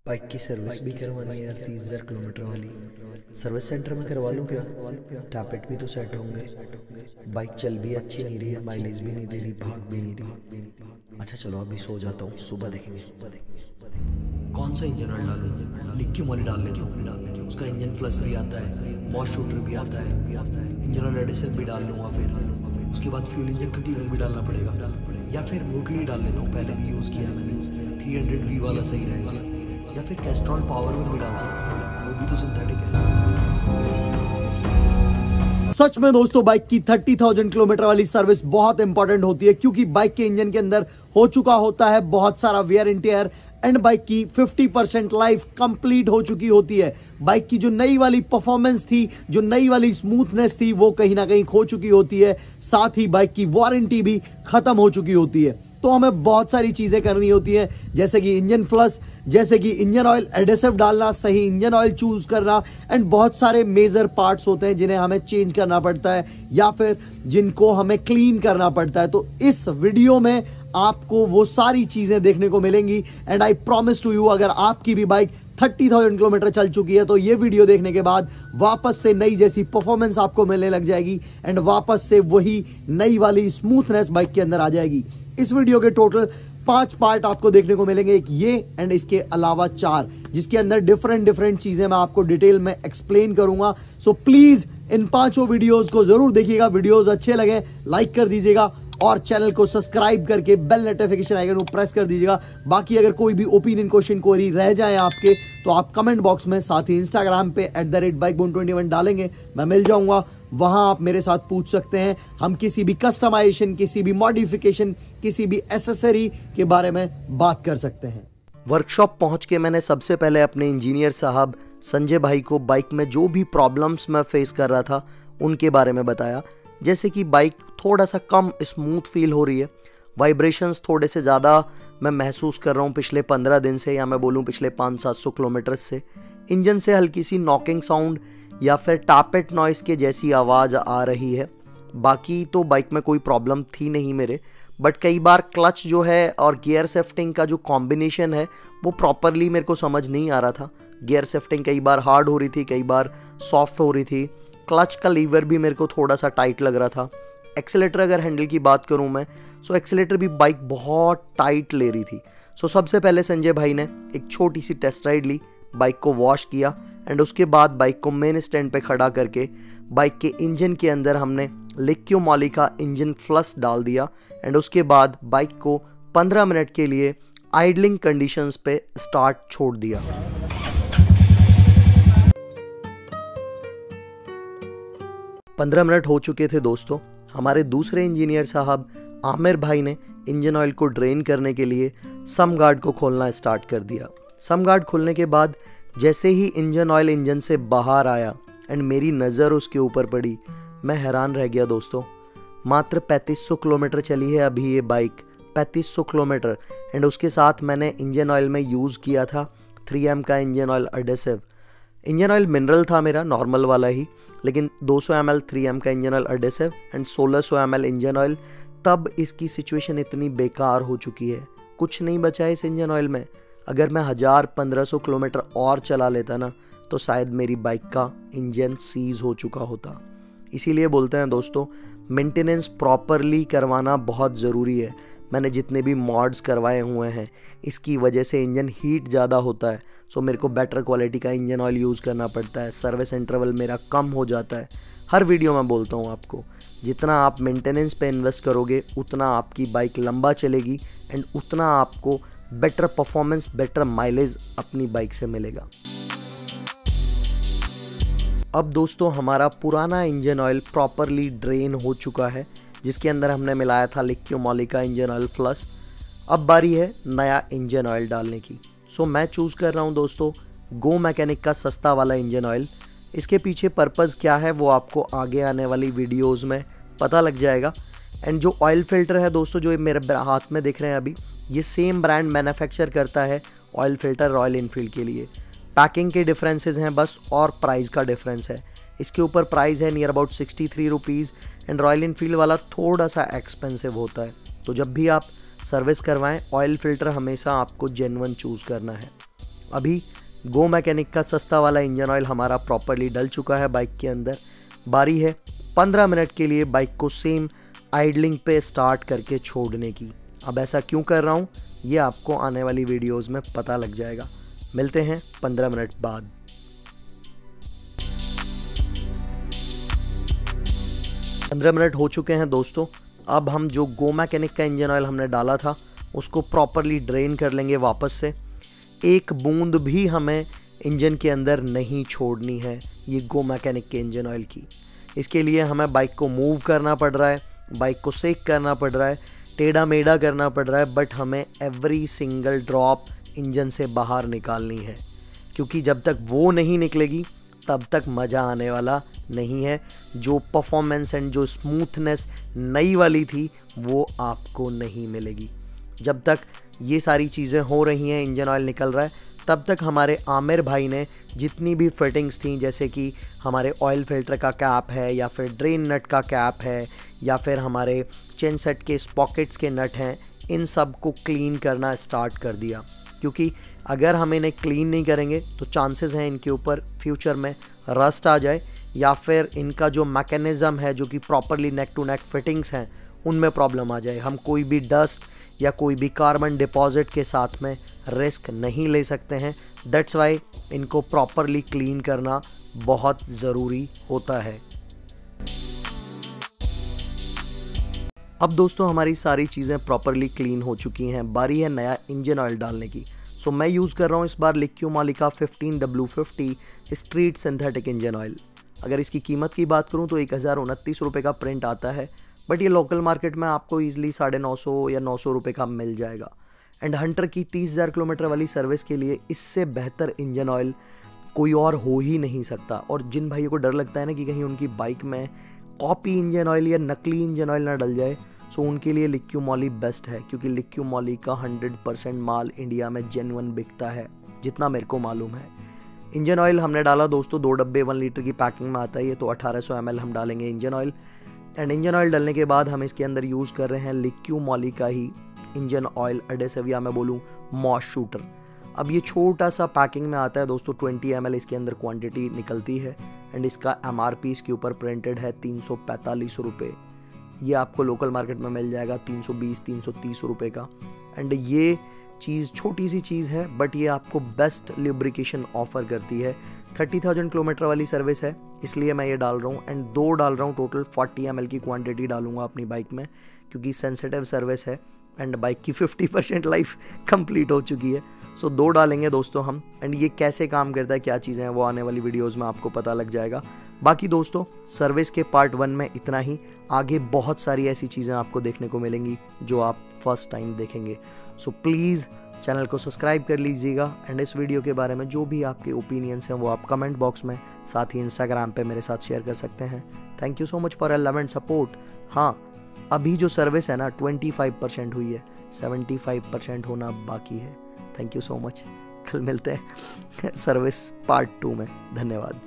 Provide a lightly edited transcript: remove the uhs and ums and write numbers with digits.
Bike की service भी करवानी है यार, 30,000 किलोमीटर वाली। सर्विस सेंटर में करवा लूँ क्या? टैपेट भी तो सेट होंगे। बाइक चल भी अच्छी नहीं रही है, माइलेज भी नहीं दे रही, भाग भी नहीं रही। अच्छा चलो अभी सो जाता हूँ, सुबह देखेंगे। कौन सा इंजन ऑयल डालूं? लिक्की मोली डाल लेता हूँ, उसका इंजन प्लस भी आता है, मॉइस्ट शूटर भी आता है, इंजन ऑयल एडिसिव भी डाल लूँगा। फिर उसके बाद फ्यूल इंजेक्टर क्लीनर भी डालना पड़ेगा, या फिर म्यूटली डाल लेता हूँ, पहले भी यूज़ किया है मैंने। 300V वाला सही रहेगा, या फिर कैस्ट्रॉल पावर भी डाल सकते हैं, वो भी तो सिंथेटिक है। सच में दोस्तों, बाइक की 30,000 किलोमीटर वाली सर्विस बहुत इंपॉर्टेंट होती है, क्योंकि बाइक के इंजन के अंदर हो चुका होता है बहुत सारा wear and tear, and bike की 50% लाइफ कंप्लीट हो चुकी होती है। बाइक की जो नई वाली परफॉर्मेंस थी, जो नई वाली स्मूथनेस थी, वो कहीं ना कहीं खो चुकी होती है। साथ ही बाइक की वारंटी भी खत्म हो चुकी होती है। तो हमें बहुत सारी चीजें करनी होती हैं, जैसे कि इंजन फ्लश, जैसे कि इंजन ऑयल एडेसिव डालना, सही इंजन ऑयल चूज करना, एंड बहुत सारे मेजर पार्ट्स होते हैं जिन्हें हमें चेंज करना पड़ता है या फिर जिनको हमें क्लीन करना पड़ता है। तो इस वीडियो में आपको वो सारी चीजें देखने को मिलेंगी, and I promise to you, अगर आपकी भी बाइक 30,000 किलोमीटर चल चुकी है तो ये वीडियो देखने के बाद वापस से नई जैसी परफॉर्मेंस आपको मिलने लग जाएगी, एंड वापस से वही नई वाली स्मूथनेस बाइक के अंदर आ जाएगी। इस वीडियो के टोटल 5 पार्ट आपको देखने को मिलेंगे, एक ये एंड इसके अलावा 4, जिसके अंदर डिफरेंट चीजें मैं आपको डिटेल में एक्सप्लेन करूंगा। सो प्लीज इन 5 वीडियोस को जरूर देखिएगा। वीडियोस अच्छे लगे लाइक कर दीजिएगा, और चैनल को सब्सक्राइब करके बेल नोटिफिकेशन आइकन को प्रेस कर दीजिएगा। बाकी अगर कोई भी ओपिनियन, क्वेश्चन, क्वेरी रह जाए आपके, तो आप कमेंट बॉक्स में, साथ ही इंस्टाग्राम पे @bikeboom21 डालेंगे, मैं मिल जाऊंगा, वहां आप मेरे साथ पूछ सकते हैं। हम किसी भी कस्टमाइजेशन, किसी भी मॉडिफिकेशन, किसी भी एसेसरी के बारे में बात कर सकते हैं। वर्कशॉप पहुंच के मैंने सबसे पहले अपने इंजीनियर साहब संजय भाई को बाइक में जो भी प्रॉब्लम्स मैं फेस कर रहा था उनके बारे में बताया। जैसे कि बाइक थोड़ा सा कम स्मूथ फील हो रही है, वाइब्रेशंस थोड़े से ज़्यादा मैं महसूस कर रहा हूँ पिछले 15 दिन से, या मैं बोलूँ पिछले 500-700 किलोमीटर से। इंजन से हल्की सी नॉकिंग साउंड या फिर टापेट नॉइस के जैसी आवाज़ आ रही है। बाकी तो बाइक में कोई प्रॉब्लम थी नहीं मेरे, बट कई बार क्लच जो है और गियर शिफ्टिंग का जो कॉम्बिनेशन है वो प्रॉपरली मेरे को समझ नहीं आ रहा था। गियर शिफ्टिंग कई बार हार्ड हो रही थी, कई बार सॉफ्ट हो रही थी। क्लच का लीवर भी मेरे को थोड़ा सा टाइट लग रहा था। एक्सेलेटर अगर हैंडल की बात करूं मैं, सो एक्सेलेटर भी बाइक बहुत टाइट ले रही थी। सो सबसे पहले संजय भाई ने एक छोटी सी टेस्ट राइड ली, बाइक को वॉश किया, एंड उसके बाद बाइक को मेन स्टैंड पे खड़ा करके बाइक के इंजन के अंदर हमने लिक्की मोली का इंजन फ्लश डाल दिया, एंड उसके बाद बाइक को 15 मिनट के लिए आइडलिंग कंडीशंस पे स्टार्ट छोड़ दिया। 15 मिनट हो चुके थे दोस्तों। हमारे दूसरे इंजीनियर साहब आमिर भाई ने इंजन ऑयल को ड्रेन करने के लिए सम गार्ड को खोलना स्टार्ट कर दिया। सम गार्ड खोलने के बाद जैसे ही इंजन ऑयल इंजन से बाहर आया एंड मेरी नज़र उसके ऊपर पड़ी, मैं हैरान रह गया दोस्तों। मात्र 3500 किलोमीटर चली है अभी ये बाइक, 3500 किलोमीटर, एंड उसके साथ मैंने इंजन ऑयल में यूज़ किया था 3M का engine oil adhesive. Engine oil mineral था मेरा, नॉर्मल वाला ही, लेकिन 200 ml 3M का engine oil adhesive and 1600 ml engine oil. तब इसकी सिचुएशन इतनी बेकार हो चुकी है, कुछ नहीं बचा है इस इंजन ऑयल में। अगर मैं 1000-1500 किलोमीटर और चला लेता ना, तो शायद मेरी बाइक का इंजन सीज हो चुका होता। इसीलिए बोलते हैं दोस्तों, मेंटेनेंस प्रॉपरली करवाना बहुत ज़रूरी है। मैंने जितने भी मॉड्स करवाए हुए हैं, इसकी वजह से इंजन हीट ज़्यादा होता है, सो मेरे को बेटर क्वालिटी का इंजन ऑयल यूज़ करना पड़ता है। सर्विस इंटरवल मेरा कम हो जाता है। हर वीडियो में बोलता हूँ आपको, जितना आप मेंटेनेंस पे इन्वेस्ट करोगे उतना आपकी बाइक लंबा चलेगी, एंड उतना आपको बेटर परफॉर्मेंस, बेटर माइलेज अपनी बाइक से मिलेगा। अब दोस्तों हमारा पुराना इंजन ऑयल प्रॉपरली ड्रेन हो चुका है, जिसके अंदर हमने मिलाया था लिक्की मोली का इंजन ऑयल फ्लश। अब बारी है नया इंजन ऑयल डालने की। सो मैं चूज़ कर रहा हूँ दोस्तों गो मैकेनिक का सस्ता वाला इंजन ऑयल। इसके पीछे पर्पज़ क्या है वो आपको आगे आने वाली वीडियोस में पता लग जाएगा। एंड जो ऑयल फिल्टर है दोस्तों, जो मेरे हाथ में दिख रहे हैं अभी, ये सेम ब्रांड मैन्युफैक्चर करता है ऑयल फिल्टर रॉयल इनफील्ड के लिए। पैकिंग के डिफरेंसेस हैं बस, और प्राइस का डिफरेंस है। इसके ऊपर प्राइस है near about 63 rupees, and royal Enfield वाला थोड़ा सा एक्सपेंसिव होता है। तो जब भी आप सर्विस करवाएं, ऑयल फिल्टर हमेशा आपको जेन्युइन चूज़ करना है। अभी गो मैकेनिक का सस्ता वाला इंजन ऑयल हमारा प्रॉपरली डल चुका है बाइक के अंदर। बारी है 15 मिनट के लिए बाइक को सेम आइडलिंग पे स्टार्ट करके छोड़ने की। अब ऐसा क्यों कर रहा हूँ ये आपको आने वाली वीडियोस में पता लग जाएगा। मिलते हैं 15 मिनट बाद। पंद्रह मिनट हो चुके हैं दोस्तों। अब हम जो गो मैकेनिक का इंजन ऑयल हमने डाला था उसको प्रॉपरली ड्रेन कर लेंगे वापस से। एक बूंद भी हमें इंजन के अंदर नहीं छोड़नी है ये गो मैकेनिक के इंजन ऑयल की। इसके लिए हमें बाइक को मूव करना पड़ रहा है, बाइक को सेक करना पड़ रहा है, टेढ़ा मेढ़ा करना पड़ रहा है, बट हमें एवरी सिंगल ड्रॉप इंजन से बाहर निकालनी है, क्योंकि जब तक वो नहीं निकलेगी तब तक मज़ा आने वाला नहीं है। जो परफॉर्मेंस एंड जो स्मूथनेस नई वाली थी वो आपको नहीं मिलेगी। जब तक ये सारी चीज़ें हो रही हैं, इंजन ऑयल निकल रहा है, तब तक हमारे आमिर भाई ने जितनी भी फिटिंग्स थी, जैसे कि हमारे ऑयल फिल्टर का कैप है या फिर ड्रेन नट का कैप है या फिर हमारे चेन सेट के स्पॉकेट्स के नट हैं, इन सब को क्लीन करना स्टार्ट कर दिया। क्योंकि अगर हम इन्हें क्लीन नहीं करेंगे तो चांसेस हैं इनके ऊपर फ्यूचर में रस्ट आ जाए या फिर इनका जो मैकेनिज़्म है जो कि properly neck to neck fittings हैं उनमें प्रॉब्लम आ जाए। हम कोई भी डस्ट या कोई भी कार्बन डिपॉजिट के साथ में रिस्क नहीं ले सकते हैं। दैट्स वाई इनको प्रॉपरली क्लीन करना बहुत ज़रूरी होता है। अब दोस्तों हमारी सारी चीज़ें प्रॉपरली क्लीन हो चुकी हैं। बारी है नया इंजन ऑयल डालने की। सो मैं यूज़ कर रहा हूँ इस बार लिक्यूमॉलिका 15W50 street synthetic engine oil. अगर इसकी कीमत की बात करूँ तो 1029 रुपये का प्रिंट आता है, बट ये लोकल मार्केट में आपको ईजिली 950 या 900 रुपये का मिल जाएगा। एंड हंटर की 30,000 किलोमीटर वाली सर्विस के लिए इससे बेहतर इंजन ऑयल कोई और हो ही नहीं सकता। और जिन भाइयों को डर लगता है ना कि कहीं उनकी बाइक में कॉपी इंजन ऑयल या नकली इंजन ऑयल ना डल जाए, सो उनके लिए लिक्यूमॉली बेस्ट है, क्योंकि लिक्यूमॉली का 100% माल इंडिया में जेन्युइन बिकता है, जितना मेरे को मालूम है। इंजन ऑयल हमने डाला दोस्तों 2 डब्बे 1 लीटर की पैकिंग में आता है ये, तो 1800 ml हम डालेंगे engine oil. And engine oil डालने के बाद हम इसके अंदर यूज़ कर रहे हैं लिक्यूमॉली का ही इंजन ऑयल एडेसिव, या मैं बोलूँ मॉस शूटर। अब ये छोटा सा पैकिंग में आता है दोस्तों, 20 ml इसके अंदर क्वांटिटी निकलती है। एंड इसका MRP इसके ऊपर प्रिंटेड है 345 रुपये। ये आपको लोकल मार्केट में मिल जाएगा 320-330 रुपये का। एंड ये चीज़ छोटी सी चीज़ है, बट ये आपको बेस्ट लुब्रिकेशन ऑफर करती है। 30,000 किलोमीटर वाली सर्विस है, इसलिए मैं ये डाल रहा हूँ। एंड 2 डाल रहा हूँ, टोटल 40 ml की क्वांटिटी डालूंगा अपनी बाइक में, क्योंकि सेंसिटिव सर्विस है एंड बाइक की 50% लाइफ कंप्लीट हो चुकी है। सो 2 डालेंगे दोस्तों हम। एंड ये कैसे काम करता है, क्या चीज़ें हैं, वो आने वाली वीडियोज़ में आपको पता लग जाएगा। बाकी दोस्तों सर्विस के पार्ट 1 में इतना ही। आगे बहुत सारी ऐसी चीज़ें आपको देखने को मिलेंगी जो आप फर्स्ट टाइम देखेंगे। सो प्लीज़ चैनल को सब्सक्राइब कर लीजिएगा। एंड इस वीडियो के बारे में जो भी आपके ओपिनियंस हैं वो आप कमेंट बॉक्स में, साथ ही इंस्टाग्राम पे मेरे साथ शेयर कर सकते हैं। Thank you so much for love and support. हाँ, अभी जो सर्विस है ना 25% हुई है, 75% होना बाकी है। Thank you so much. कल मिलते हैं सर्विस पार्ट 2 में। धन्यवाद।